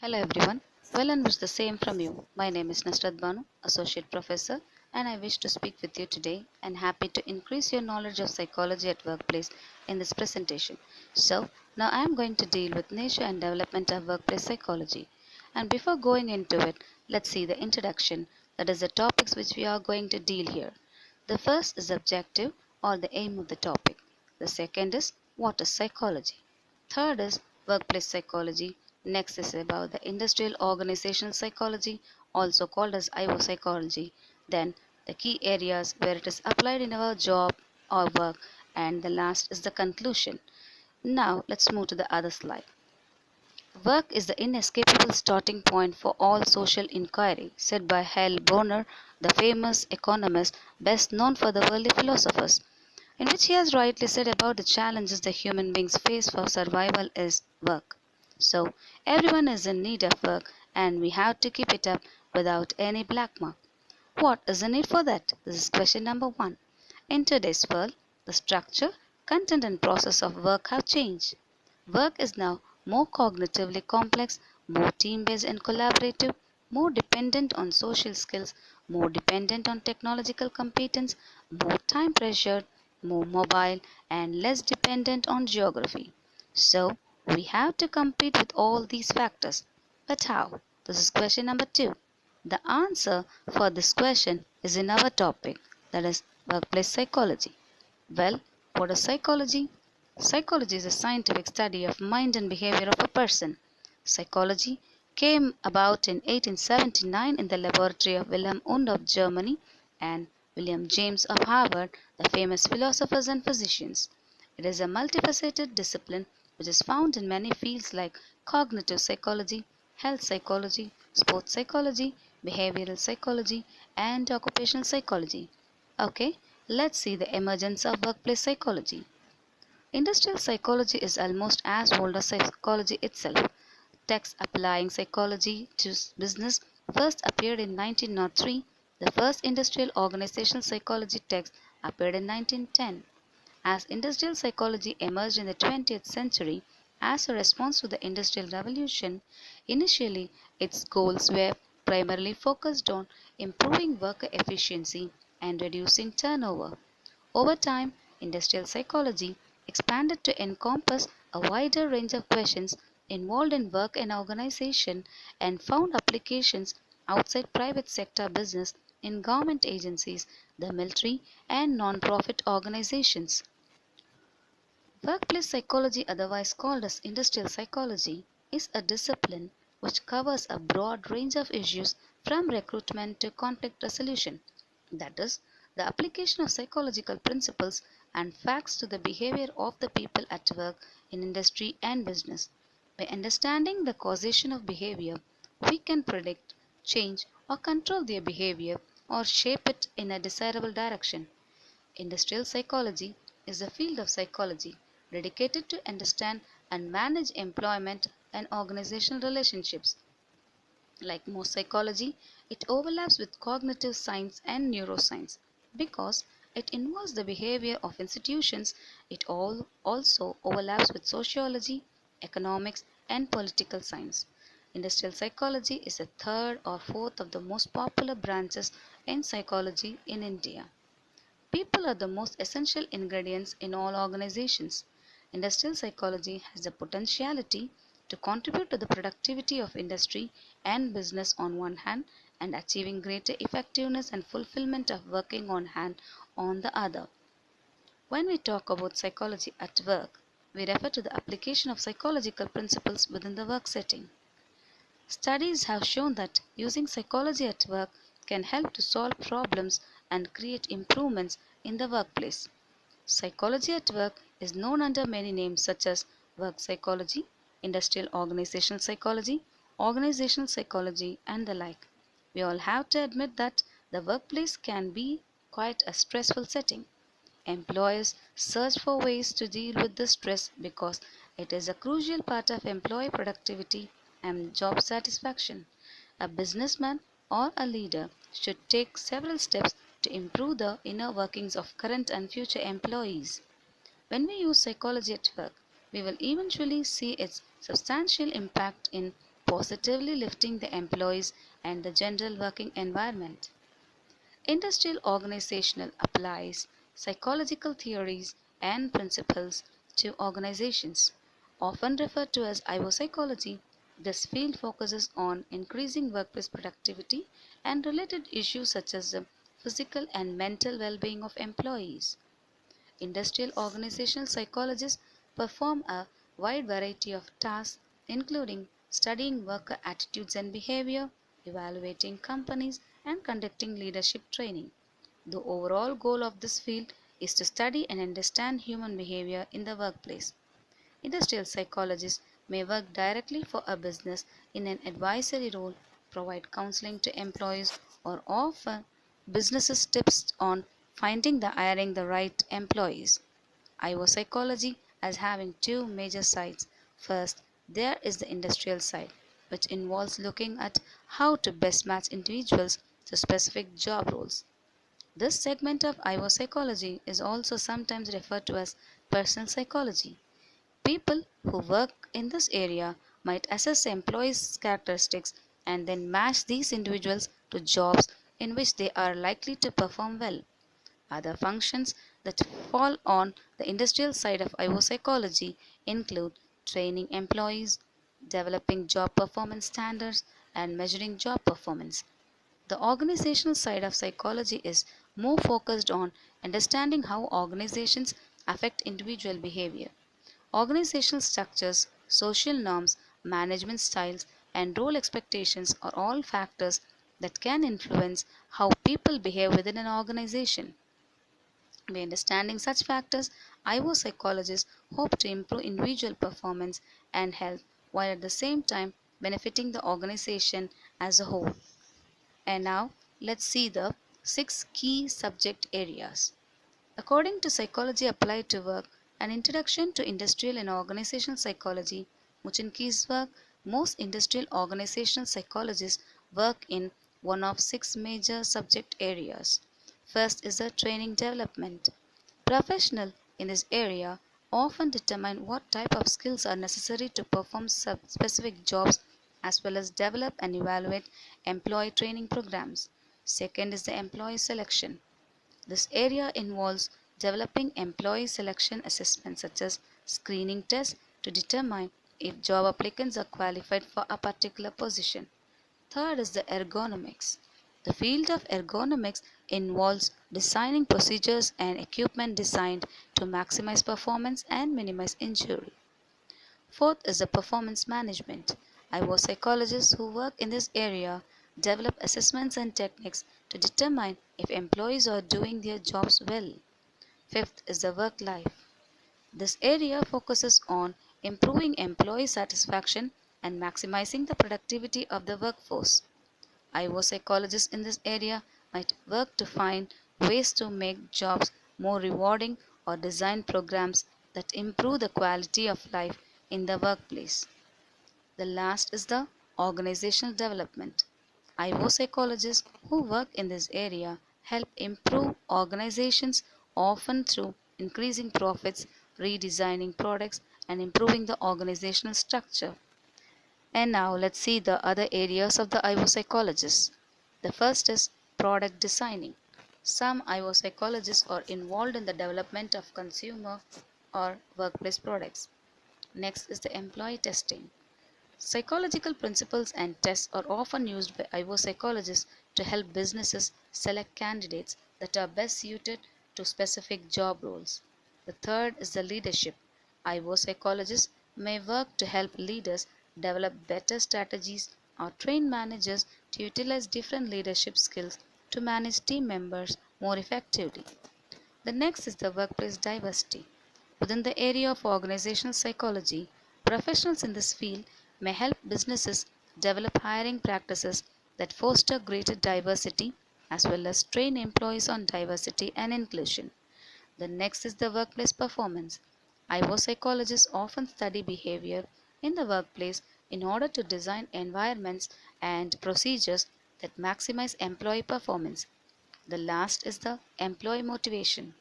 Hello everyone. Well and wish the same from you. My name is Nasrat Banu, Associate Professor, and I wish to speak with you today and happy to increase your knowledge of psychology at workplace in this presentation. So, now I am going to deal with nature and development of workplace psychology. And before going into it, let's see the introduction, that is the topics which we are going to deal here. The first is objective or the aim of the topic. The second is what is psychology. Third is workplace psychology. Next is about the industrial organizational psychology, also called as IO psychology. Then the key areas where it is applied in our job or work, and the last is the conclusion. Now let's move to the other slide. Work is the inescapable starting point for all social inquiry, said by Hal Bonner, the famous economist best known for the worldly philosophers, in which he has rightly said about the challenges the human beings face for survival is work. So, everyone is in need of work and we have to keep it up without any black mark. What is the need for that? This is question number one. In today's world, the structure, content, and process of work have changed. Work is now more cognitively complex, more team based and collaborative, more dependent on social skills, more dependent on technological competence, more time pressured, more mobile, and less dependent on geography. So, we have to compete with all these factors. But how? This is question number two. The answer for this question is in our topic, that is workplace psychology. Well, what is psychology? Psychology is a scientific study of mind and behavior of a person. Psychology came about in 1879 in the laboratory of Wilhelm Wundt of Germany and William James of Harvard, the famous philosophers and physicians. It is a multifaceted discipline which is found in many fields like cognitive psychology, health psychology, sports psychology, behavioral psychology, and occupational psychology. Okay, let's see the emergence of workplace psychology. Industrial psychology is almost as old as psychology itself. Texts applying psychology to business first appeared in 1903. The first industrial organizational psychology text appeared in 1910. As industrial psychology emerged in the 20th century as a response to the Industrial Revolution, initially its goals were primarily focused on improving worker efficiency and reducing turnover. Over time, industrial psychology expanded to encompass a wider range of questions involved in work and organization and found applications outside private sector business in government agencies, the military, and non-profit organizations. Workplace psychology, otherwise called as industrial psychology, is a discipline which covers a broad range of issues from recruitment to conflict resolution. That is, the application of psychological principles and facts to the behavior of the people at work in industry and business. By understanding the causation of behavior, we can predict, change, or control their behavior or shape it in a desirable direction. Industrial psychology is a field of psychology dedicated to understand and manage employment and organizational relationships. Like most psychology, it overlaps with cognitive science and neuroscience. Because it involves the behavior of institutions, it all also overlaps with sociology, economics, and political science. Industrial psychology is a third or fourth of the most popular branches in psychology in India. People are the most essential ingredients in all organizations. Industrial psychology has the potentiality to contribute to the productivity of industry and business on one hand and achieving greater effectiveness and fulfillment of working on hand on the other. When we talk about psychology at work, we refer to the application of psychological principles within the work setting. Studies have shown that using psychology at work can help to solve problems and create improvements in the workplace. Psychology at work is known under many names such as work psychology, industrial organizational psychology, and the like. We all have to admit that the workplace can be quite a stressful setting. Employers search for ways to deal with this stress because it is a crucial part of employee productivity and job satisfaction. A businessman or a leader should take several steps to improve the inner workings of current and future employees. When we use psychology at work, we will eventually see its substantial impact in positively lifting the employees and the general working environment. Industrial organizational applies psychological theories and principles to organizations. Often referred to as IO psychology, this field focuses on increasing workplace productivity and related issues such as the physical and mental well being of employees. Industrial organizational psychologists perform a wide variety of tasks, including studying worker attitudes and behavior, evaluating companies, and conducting leadership training. The overall goal of this field is to study and understand human behavior in the workplace. Industrial psychologists may work directly for a business in an advisory role, provide counseling to employees, or offer businesses tips on finding the hiring the right employees. IO psychology as having two major sides. First, there is the industrial side, which involves looking at how to best match individuals to specific job roles. This segment of IO psychology is also sometimes referred to as personal psychology. People who work in this area might assess employees' characteristics and then match these individuals to jobs in which they are likely to perform well. Other functions that fall on the industrial side of IO psychology include training employees, developing job performance standards, and measuring job performance. The organizational side of psychology is more focused on understanding how organizations affect individual behavior. Organizational structures, social norms, management styles, and role expectations are all factors that can influence how people behave within an organization. By understanding such factors, IO psychologists hope to improve individual performance and health while at the same time benefiting the organization as a whole. And now let's see the six key subject areas. According to Psychology Applied to Work, an introduction to industrial and organizational psychology, Muchinki's work, most industrial organizational psychologists work in one of six major subject areas. First is the training development. Professionals in this area often determine what type of skills are necessary to perform specific jobs as well as develop and evaluate employee training programs. Second is the employee selection. This area involves developing employee selection assessments such as screening tests to determine if job applicants are qualified for a particular position. Third is the ergonomics. The field of ergonomics involves designing procedures and equipment designed to maximize performance and minimize injury. Fourth is the performance management. IO psychologists who work in this area develop assessments and techniques to determine if employees are doing their jobs well. Fifth is the work life. This area focuses on improving employee satisfaction and maximizing the productivity of the workforce. IO psychologists in this area might work to find ways to make jobs more rewarding or design programs that improve the quality of life in the workplace. The last is the organizational development. IO psychologists who work in this area help improve organizations often through increasing profits, redesigning products, and improving the organizational structure. And now let's see the other areas of the IO psychologists. The first is product designing. Some IO psychologists are involved in the development of consumer or workplace products. Next is the employee testing. Psychological principles and tests are often used by IO psychologists to help businesses select candidates that are best suited to specific job roles. The third is the leadership. IO psychologists may work to help leaders develop better strategies or train managers to utilize different leadership skills to manage team members more effectively. The next is the workplace diversity. Within the area of organizational psychology, professionals in this field may help businesses develop hiring practices that foster greater diversity as well as train employees on diversity and inclusion. The next is the workplace performance. IO psychologists often study behavior in the workplace in order to design environments and procedures that maximize employee performance. The last is the employee motivation.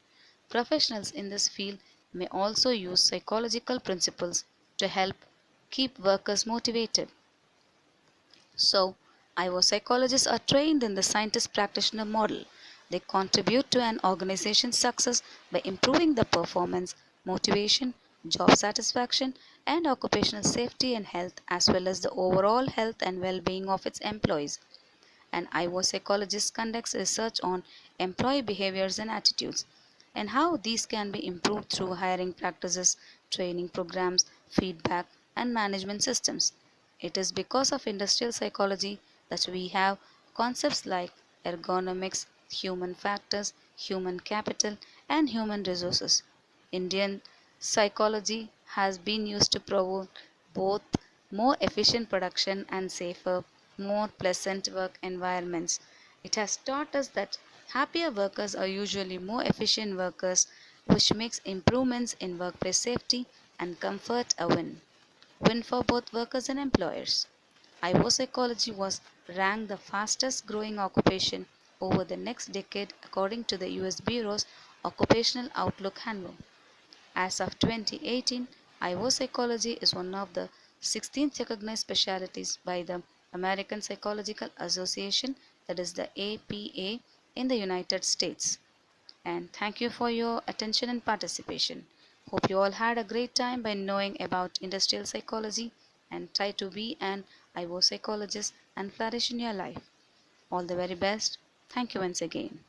Professionals in this field may also use psychological principles to help keep workers motivated. So, IO psychologists are trained in the scientist practitioner model. They contribute to an organization's success by improving the performance, motivation, job satisfaction, and occupational safety and health, as well as the overall health and well being of its employees. An IO psychologist conducts research on employee behaviors and attitudes and how these can be improved through hiring practices, training programs, feedback, and management systems. It is because of industrial psychology that we have concepts like ergonomics, human factors, human capital, and human resources. Indian psychology has been used to promote both more efficient production and safer, more pleasant work environments. It has taught us that happier workers are usually more efficient workers, which makes improvements in workplace safety and comfort a win. Win for both workers and employers. IO psychology was ranked the fastest growing occupation over the next decade according to the US Bureau's Occupational Outlook Handbook. As of 2018, IO psychology is one of the 16 recognized specialties by the American Psychological Association, that is the APA, in the United States. And thank you for your attention and participation. Hope you all had a great time by knowing about industrial psychology and try to be an IO psychologist and flourish in your life. All the very best. Thank you once again.